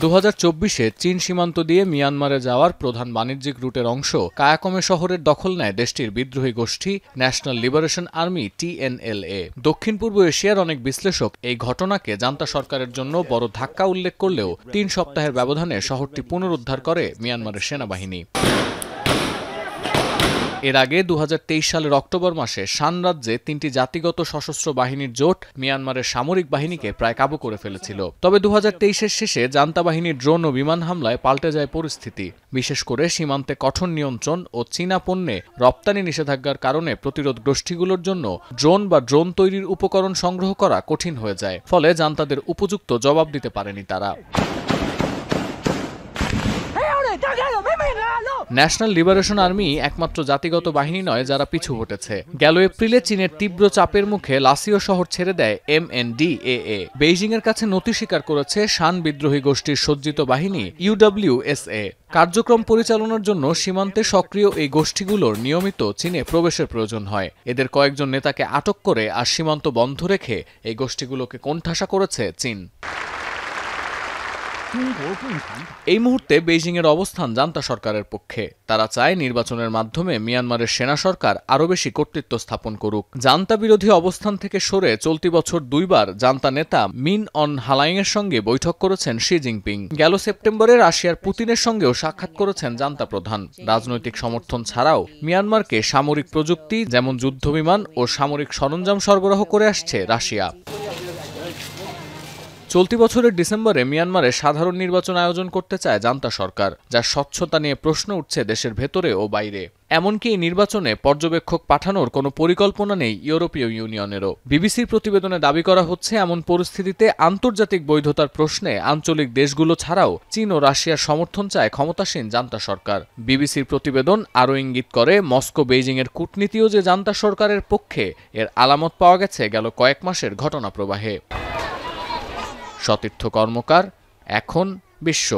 2024-এ চীন সীমান্ত দিয়ে মিয়ানমারে যাওয়ার প্রধান বাণিজ্যিক রুটের অংশ কায়াকমে শহরের দখল নেয় দেশটির বিদ্রোহী গোষ্ঠী ন্যাশনাল লিবারেশন আর্মি TNLA। দক্ষিণ পূর্ব এশিয়ার অনেক বিশ্লেষক এই ঘটনাকে জান্তা সরকারের জন্য বড় ধাক্কা উল্লেখ করলেও 3 সপ্তাহের ব্যবধানে শহরটি পুনরুদ্ধার করে মিয়ানমারের সেনাবাহিনী। এর আগে 2023 সালের অক্টোবর মাসে শান রাজ্যে 3টি জাতিগত সশস্ত্র বাহিনীর জোট মিয়ানমারের সামরিক বাহিনীকে প্রায় কাবু করে ফেলেছিল। তবে 2023-এর শেষে জান্তা বাহিনীর ড্রোন ও বিমান হামলায় পাল্টে যায় পরিস্থিতি। বিশেষ করে সীমান্তে কঠোর নিয়ন্ত্রণ ও চীনা পণ্যে রপ্তানি নিষেধাজ্ঞার কারণে প্রতিরোধ গোষ্ঠীগুলোর জন্য ড্রোন তৈরির উপকরণ সংগ্রহ করা কঠিন হয়ে যায়। ফলে জান্তাদের উপযুক্ত জবাব দিতে পারেনি তারা। ন্যাশনাল লিবারেশন আর্মি একমাত্র জাতিগত বাহিনী নয় যারা পিছু হটেছে। গেল এপ্রিলে চীনের তীব্র চাপের মুখে লাসিও শহর ছেড়ে দেয় MNDAA। বেইজিংয়ের কাছে নথি স্বীকার করেছে শান বিদ্রোহী গোষ্ঠীর সজ্জিত বাহিনী UWSA। কার্যক্রম পরিচালনার জন্য সীমান্তে সক্রিয় এই গোষ্ঠীগুলোর নিয়মিত চীনে প্রবেশের প্রয়োজন হয়। এদের কয়েকজন নেতাকে আটক করে আর সীমান্ত বন্ধ রেখে এই গোষ্ঠীগুলোকে কোণঠাসা করেছে চীন। এই মুহূর্তে বেইজিংয়ের অবস্থান জান্তা সরকারের পক্ষে। তারা চায় নির্বাচনের মাধ্যমে মিয়ানমারের সেনা সরকার আরও বেশি কর্তৃত্ব স্থাপন করুক। জান্তা বিরোধী অবস্থান থেকে সরে চলতি বছর 2 বার জান্তা নেতা মিন অন হালাইংয়ের সঙ্গে বৈঠক করেছেন শি জিনপিং। গেল সেপ্টেম্বরে রাশিয়ার পুতিনের সঙ্গেও সাক্ষাৎ করেছেন জান্তা প্রধান। রাজনৈতিক সমর্থন ছাড়াও মিয়ানমারকে সামরিক প্রযুক্তি যেমন যুদ্ধবিমান ও সামরিক সরঞ্জাম সরবরাহ করে আসছে রাশিয়া। চলতি বছরের ডিসেম্বরে মিয়ানমারে সাধারণ নির্বাচন আয়োজন করতে চায় জান্তা সরকার, যার স্বচ্ছতা নিয়ে প্রশ্ন উঠছে দেশের ভেতরে ও বাইরে। এমনকি এই নির্বাচনে পর্যবেক্ষক পাঠানোর কোনো পরিকল্পনা নেই ইউরোপীয় ইউনিয়নেরও। বিবিসির প্রতিবেদনে দাবি করা হচ্ছে এমন পরিস্থিতিতে আন্তর্জাতিক বৈধতার প্রশ্নে আঞ্চলিক দেশগুলো ছাড়াও চীন ও রাশিয়ার সমর্থন চায় ক্ষমতাসীন জান্তা সরকার। বিবিসির প্রতিবেদন আরও ইঙ্গিত করে মস্কো বেইজিংয়ের কূটনীতিও যে জান্তা সরকারের পক্ষে, এর আলামত পাওয়া গেছে গেল কয়েক মাসের ঘটনা প্রবাহে। সতীর্থ কর্মকার, এখন বিশ্ব।